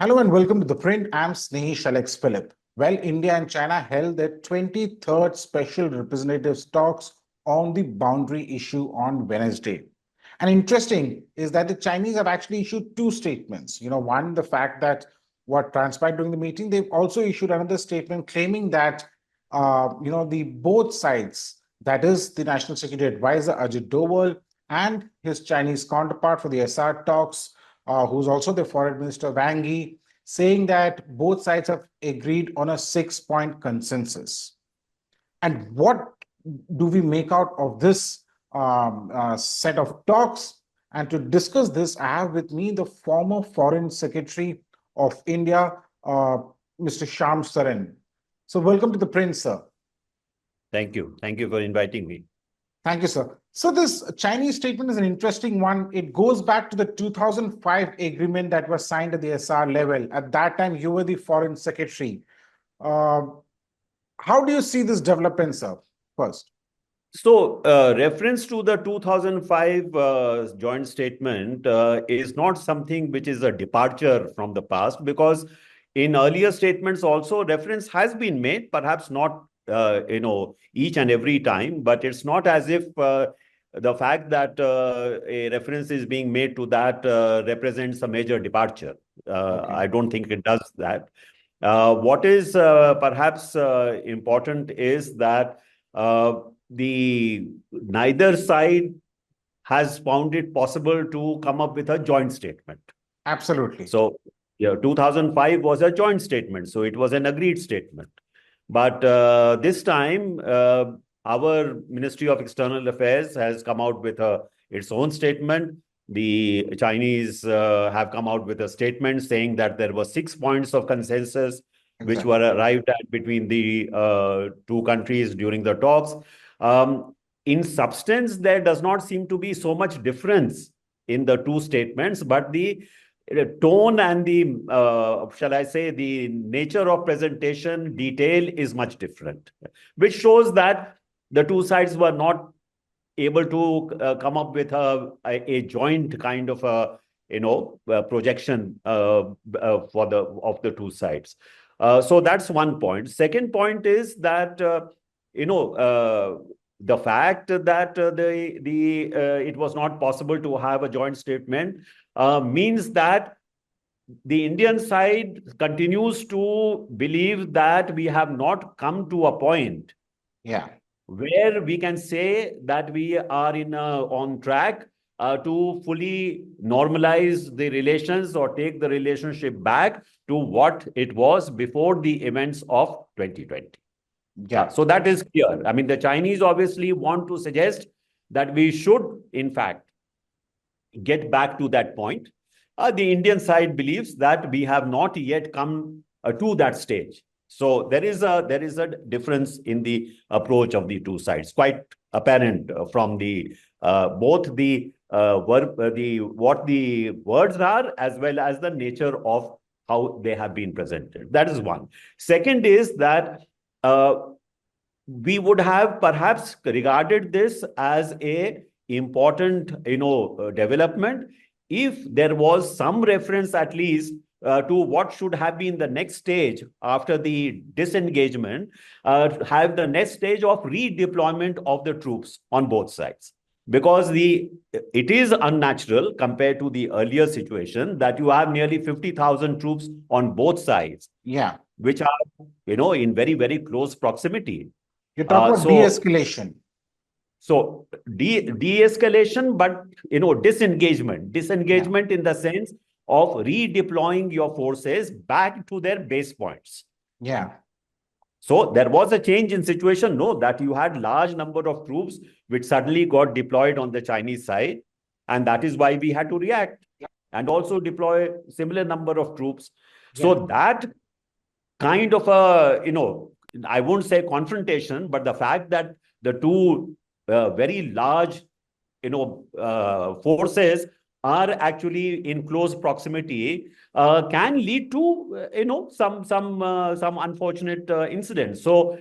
Hello and welcome to The Print. I'm Snehesh Alex Philip. Well, India and China held their 23rd Special Representatives talks on the boundary issue on Wednesday. And interesting is that the Chinese have actually issued two statements. One, the fact that what transpired during the meeting, they've also issued another statement claiming that, the both sides, that is the National Security Advisor Ajit Doval and his Chinese counterpart for the SR talks, who's also the Foreign Minister Wang Yi, saying that both sides have agreed on a 6-point consensus. And what do we make out of this set of talks? And to discuss this, I have with me the former Foreign Secretary of India, Mr. Shyam Saran. So welcome to the Print, sir. Thank you. Thank you for inviting me. Thank you, sir. So this Chinese statement is an interesting one. It goes back to the 2005 agreement that was signed at the SR level. At that time, you were the foreign secretary. How do you see this development, sir, first? So, reference to the 2005 joint statement is not something which is a departure from the past, because in earlier statements also reference has been made, perhaps not each and every time, but it's not as if the fact that a reference is being made to that represents a major departure. Okay. I don't think it does that. What is perhaps important is that the neither side has found it possible to come up with a joint statement. Absolutely. So, 2005 was a joint statement, so it was an agreed statement. But this time, our Ministry of External Affairs has come out with its own statement. The Chinese have come out with a statement saying that there were 6 points of consensus which were arrived at between the two countries during the talks. In substance, there does not seem to be so much difference in the two statements, but the tone and the, shall I say, the nature of presentation detail is much different, which shows that the two sides were not able to come up with a joint kind of projection of the two sides. So that's one point. Second point is that the fact that it was not possible to have a joint statement means that the Indian side continues to believe that we have not come to a point where we can say that we are on track to fully normalize the relations or take the relationship back to what it was before the events of 2020. So that is clear. I mean, the Chinese obviously want to suggest that we should, in fact, get back to that point. The Indian side believes that we have not yet come to that stage. So there is a difference in the approach of the two sides, quite apparent from the both the what the words are as well as the nature of how they have been presented. That is one. Second is that we would have perhaps regarded this as a important development if there was some reference at least to what should have been the next stage after the disengagement, have the next stage of redeployment of the troops on both sides. Because it is unnatural compared to the earlier situation that you have nearly 50,000 troops on both sides, which are in very, very close proximity. You talk about de-escalation. So de-escalation, but disengagement in the sense of redeploying your forces back to their base points. So there was a change in situation, that you had large number of troops which suddenly got deployed on the Chinese side, and that is why we had to react and also deploy similar number of troops. So that kind of I won't say confrontation, but the fact that the two very large, forces are actually in close proximity can lead to, some unfortunate incidents. So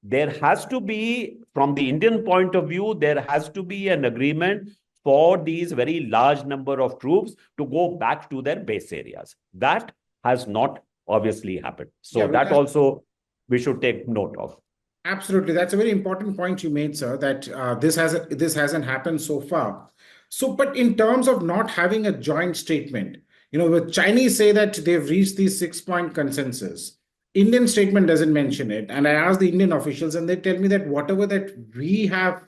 there has to be, from the Indian point of view, there has to be an agreement for these very large number of troops to go back to their base areas. That has not obviously happened. Yeah, So that also we should take note of. absolutely. That's a very important point you made, sir, that this hasn't happened so far. So, but in terms of not having a joint statement, the Chinese say that they've reached the 6 point consensus. Indian statement doesn't mention it. And I asked the Indian officials, and they tell me that whatever that we have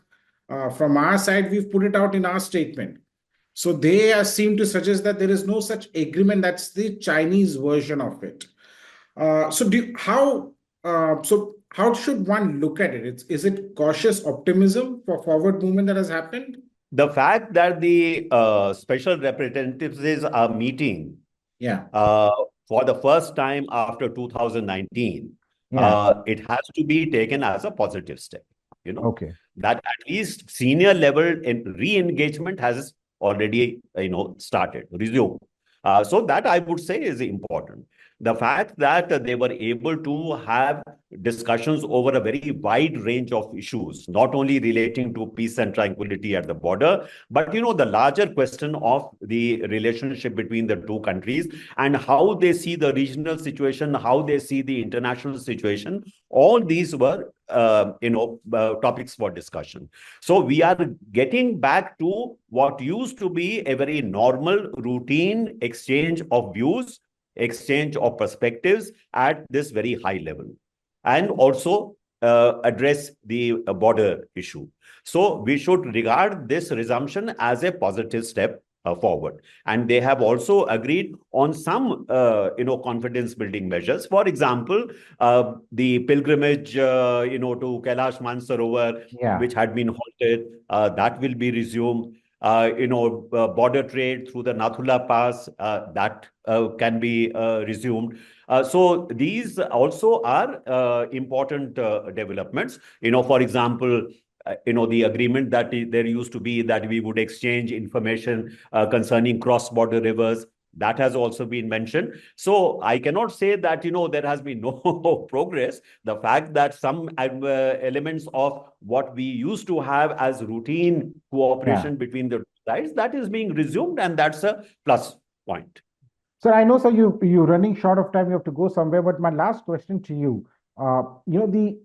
from our side, we've put it out in our statement. So they seem to suggest that there is no such agreement. That's the Chinese version of it. So how should one look at it? Is it cautious optimism for forward movement that has happened? The fact that the special representatives are meeting Yeah, uh, for the first time after 2019, yeah, it has to be taken as a positive step. You know, okay. that at least senior level in re-engagement has already, started, resumed. So that I would say is important. The fact that they were able to have discussions over a very wide range of issues, not only relating to peace and tranquility at the border, but the larger question of the relationship between the two countries and how they see the regional situation, how they see the international situation. All these were, topics for discussion. So we are getting back to what used to be a very normal, routine exchange of views, exchange of perspectives at this very high level, and also address the border issue. So we should regard this resumption as a positive step forward. And they have also agreed on some, confidence building measures. For example, the pilgrimage, to Kailash Mansarovar, Yeah, which had been halted, that will be resumed. Border trade through the Nathula Pass, that can be resumed. So these also are important developments. For example, the agreement that there used to be that we would exchange information concerning cross-border rivers. That has also been mentioned. So I cannot say that, there has been no progress. The fact that some elements of what we used to have as routine yeah. cooperation between the two sides, that is being resumed, and that's a plus point. Sir, I know, sir, you're running short of time. You have to go somewhere. But my last question to you, the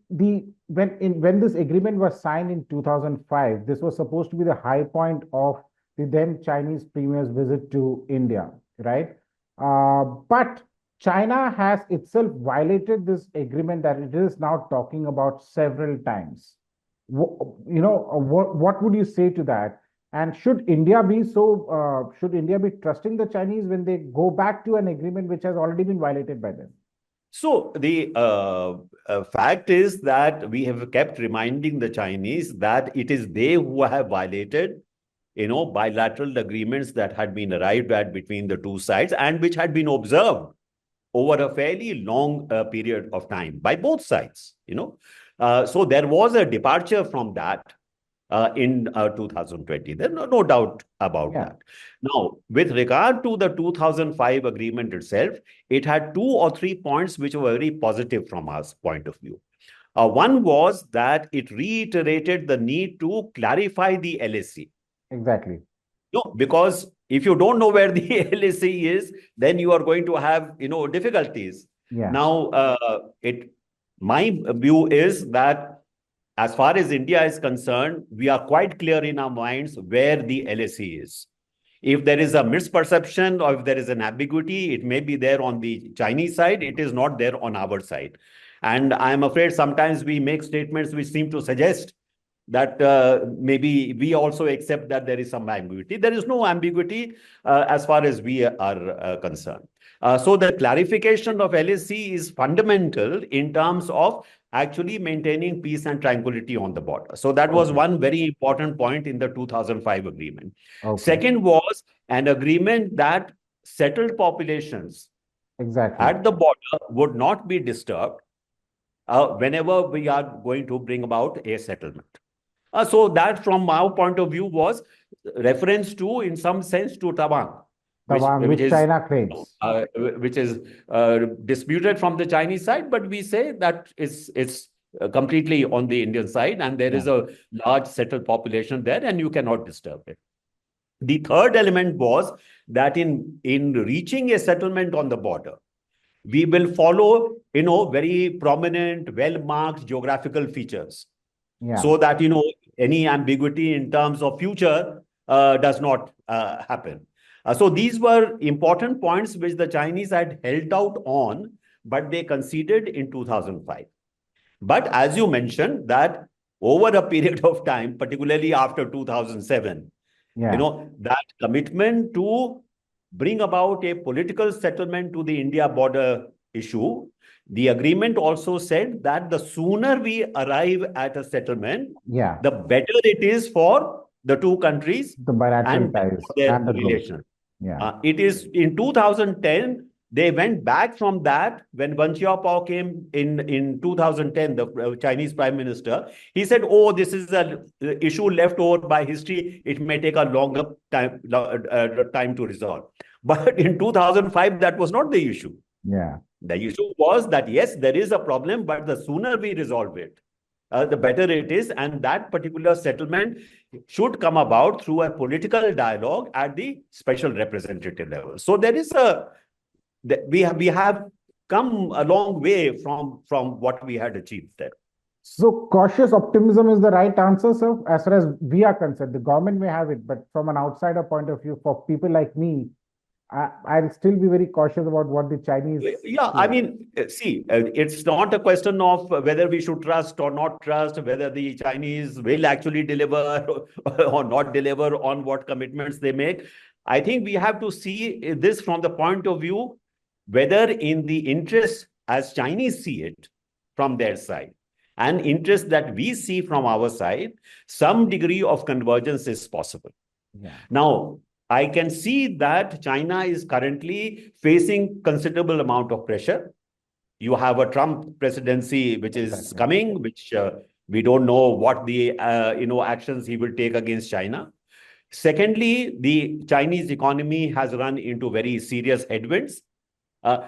when this agreement was signed in 2005, this was supposed to be the high point of the then Chinese premier's visit to India, right? But China has itself violated this agreement that it is now talking about several times. What would you say to that? And should India be trusting the Chinese when they go back to an agreement which has already been violated by them? So the fact is that we have kept reminding the Chinese that it is they who have violated, bilateral agreements that had been arrived at between the two sides and which had been observed over a fairly long period of time by both sides. So there was a departure from that in 2020. There's no doubt about Yeah, that. Now, with regard to the 2005 agreement itself, it had 2 or 3 points which were very positive from our point of view. One was that it reiterated the need to clarify the LAC. exactly. No, because if you don't know where the LAC is, then you are going to have, difficulties. Yeah, Now, my view is that as far as India is concerned, we are quite clear in our minds where the LAC is. If there is a misperception or if there is an ambiguity, it may be there on the Chinese side, it is not there on our side. And I'm afraid sometimes we make statements which seem to suggest that maybe we also accept that there is some ambiguity. There is no ambiguity as far as we are concerned. So the clarification of LAC is fundamental in terms of actually maintaining peace and tranquility on the border. So that was okay, one very important point in the 2005 agreement. okay, Second was an agreement that settled populations exactly. at the border would not be disturbed whenever we are going to bring about a settlement. So that, from our point of view, was reference to, in some sense, to Taiwan, which Tawang, which which is China claims. which is disputed from the Chinese side, but we say that it's completely on the Indian side, and there Yeah, is a large settled population there, and you cannot disturb it. The third element was that in reaching a settlement on the border, we will follow, very prominent, well-marked geographical features Yeah. so that, any ambiguity in terms of future does not happen. So these were important points which the Chinese had held out on, but they conceded in 2005. But as you mentioned, that over a period of time, particularly after 2007, Yeah. that commitment to bring about a political settlement to the India border issue, the agreement also said that the sooner we arrive at a settlement, Yeah. the better it is for the two countries The bilateral and ties for their and the growth. relations. Yeah. It is in 2010, they went back from that when Wen Xiaopao came in 2010, the Chinese Prime Minister. He said, oh, this is an issue left over by history. It may take a longer time to resolve. But in 2005, that was not the issue. Yeah. The issue was that, yes, there is a problem, but the sooner we resolve it, the better it is. And that particular settlement should come about through a political dialogue at the special representative level. So there is we have come a long way from what we had achieved there. So cautious optimism is the right answer, sir. As far as we are concerned, the government may have it, but from an outsider point of view, for people like me, I'll still be very cautious about what the Chinese. Yeah, I mean, see, it's not a question of whether we should trust or not trust, whether the Chinese will actually deliver or not deliver on what commitments they make. I think we have to see this from the point of view whether in the interest as Chinese see it from their side and interest that we see from our side, some degree of convergence is possible. Yeah. Now, I can see that China is currently facing considerable amount of pressure. You have a Trump presidency which is coming, which we don't know what the actions he will take against China. Secondly, the Chinese economy has run into very serious headwinds.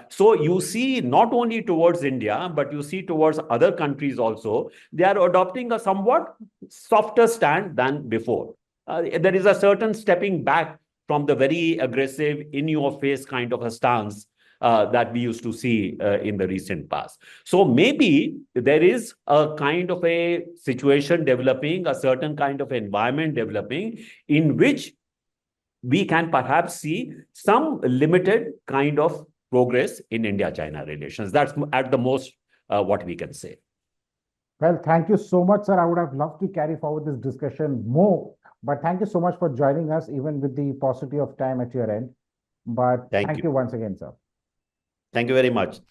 So you see not only towards India, but you see towards other countries also, they are adopting a somewhat softer stand than before. There is a certain stepping back from the very aggressive, in-your-face kind of a stance that we used to see in the recent past. So maybe there is a kind of a situation developing, a certain kind of environment developing in which we can perhaps see some limited kind of progress in India-China relations. That's at the most what we can say. Well, thank you so much, sir. I would have loved to carry forward this discussion more, but thank you so much for joining us, even with the paucity of time at your end. But thank you once again, sir. Thank you very much.